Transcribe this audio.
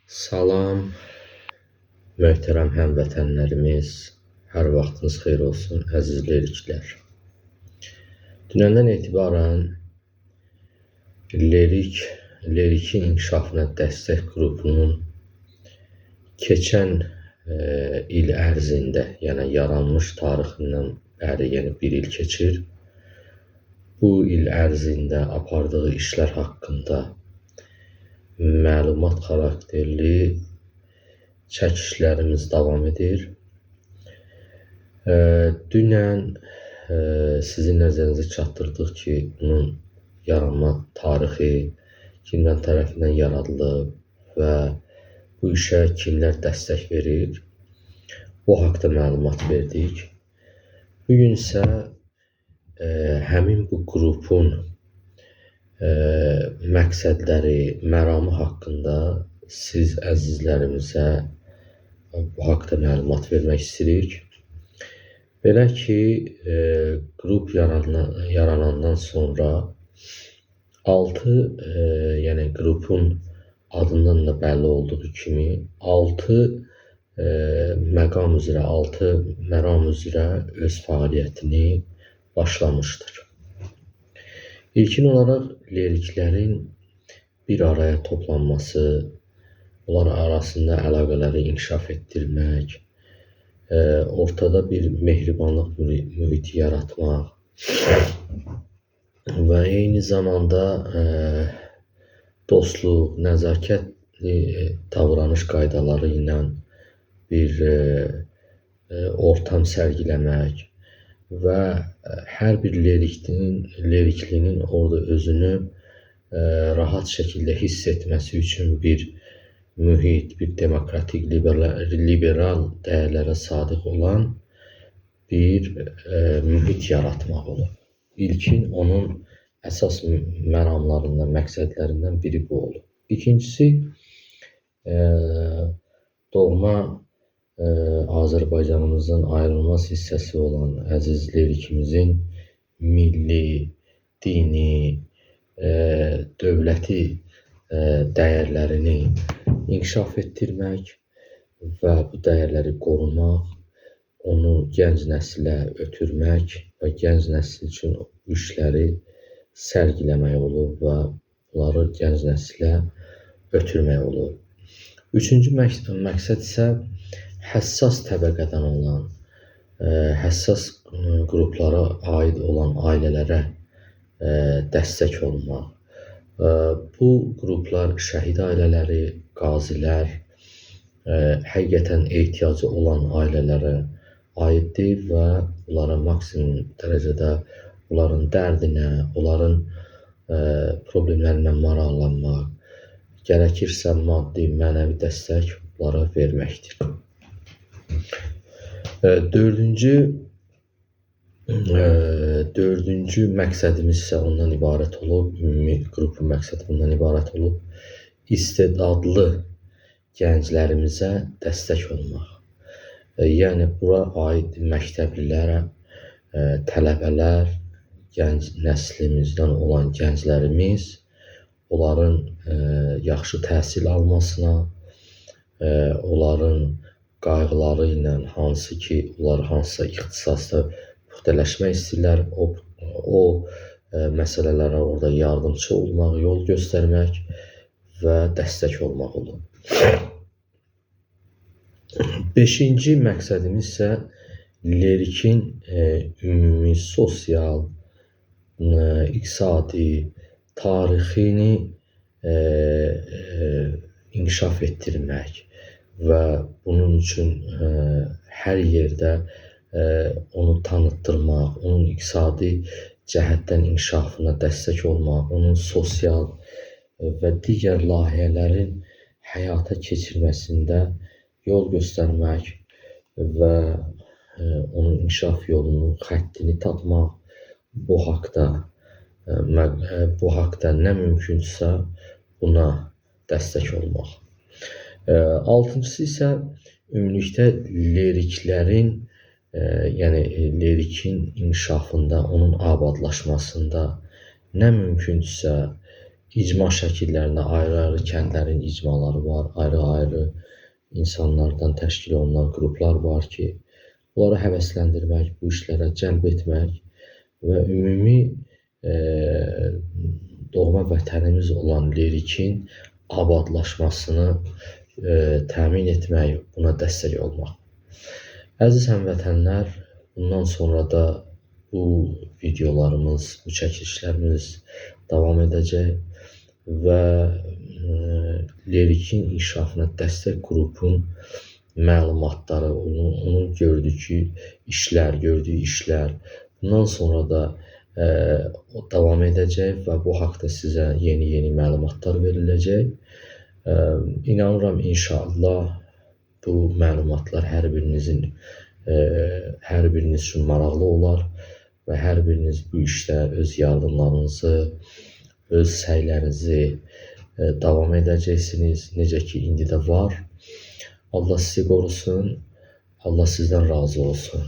Salam, möhtərəm həmvətənlərimiz, hər vaxtınız xeyir olsun, əziz liriklər. Dünəndən etibarən lirikin inkişafına dəstək qrupunun keçən il ərzində, yəni yaranmış tarixindən bəri, yəni bir il keçir. Bu il ərzində apardığı işlər haqqında məlumat xarakterli çəkişlərimiz davam edir. Dünən sizin nəzərinizə çatdırdıq ki, bunun yaranma tarixi kimlər tərəfindən yaradılıb və bu işə kimlər dəstək verir, bu haqda məlumat verdik. Bugün isə həmin bu qrupun məqsədləri, məramı haqqında siz əzizlərimizə bu haqda məlumat vermək istəyirik. Belə ki, qrup yaranandan sonra 6, yəni qrupun adından da bəlli olduğu kimi 6 məqam üzrə, 6 məram üzrə öz fəaliyyətini başlamışdır. İlkin olaraq liriklərin bir araya toplanması, onlar arasında əlaqələri inkişaf etdirmək, ortada bir mehribanlıq mühiti yaratmaq və eyni zamanda dostluq, nəzakətli davranış qaydaları ilə bir ortam sərgiləmək və hər bir liriklinin orada özünü rahat şəkildə hiss etməsi üçün bir mühit, bir demokratik, liberal dəyərlərə sadiq olan bir mühit yaratmaq olur. İlkin onun əsas məramlarından, məqsədlərindən biri bu olur. İkincisi, doğma Azərbaycanımızın ayrılmaz hissəsi olan əziz lirikimizin milli, dini, dövləti dəyərlərini inkişaf etdirmək və bu dəyərləri qorumaq, onu gənc nəsilə ötürmək və gənc nəsil üçün bu işləri sərgiləmək olur və bunları gənc nəsilə ötürmək olur. Üçüncü məqsəd isə həssas təbəqədən olan, həssas qruplara aid olan ailələrə dəstək olmaq. Bu qruplar şəhid ailələri, qazilər, həqiqətən ehtiyacı olan ailələrə aiddir və onlara maksimum dərəcədə onların dərdinə, onların problemlərinə maraqlanmaq, gərəkirsə maddi, mənəvi dəstək onlara verməkdir. Dördüncü məqsədimiz isə ondan ibarət olub, ümumi qrupun məqsədi bundan ibarət olub, istedadlı gənclərimizə dəstək olmaq. Yəni, bura aid məktəblilərə, tələbələr, gənc nəslimizdən olan gənclərimiz, onların yaxşı təhsil almasına, onların qayğıları ilə hansı ki, onlar hansısa ixtisasda puxtələşmək istəyirlər, o məsələlərə orada yardımçı olmaq, yol göstərmək və dəstək olmaq olur. Beşinci məqsədimiz isə lirikin ümumi sosial, iqtisadi, tarixini inkişaf etdirmək və bunun üçün hər yerdə onu tanıtdırmaq, onun iqtisadi cəhətdən inkişafına dəstək olmaq, onun sosial və digər layihələrin həyata keçirməsində yol göstərmək və onun inkişaf yolunun xəttini tapmaq, bu haqda nə mümkünsə buna dəstək olmaq. Altıncısı isə ümumilikdə liriklərin, yəni lirikin inkişafında, onun abadlaşmasında nə mümkünsə icma şəkillərində ayrı-ayrı kəndlərin icmaları var, ayrı-ayrı insanlardan təşkil olunan qruplar var ki, onları həvəsləndirmək, bu işlərə cəlb etmək və ümumi doğma vətənimiz olan Lerikin abadlaşmasını təmin etmək, buna dəstək olmaq. Əziz həmvətənlər, bundan sonra da bu videolarımız, bu çəkilişlərimiz davam edəcək və Lerikin inkişafına dəstək qrupun məlumatları, onun gördüyü işlər bundan sonra da davam edəcək və bu haqda sizə yeni məlumatlar veriləcək. İnanıram inşallah bu məlumatlar hər biriniz üçün maraqlı olar və hər biriniz bu işdə öz yardımlarınızı, öz səylərinizi davam edəcəksiniz, necə ki indi də var. Allah sizi qorusun, Allah sizdən razı olsun.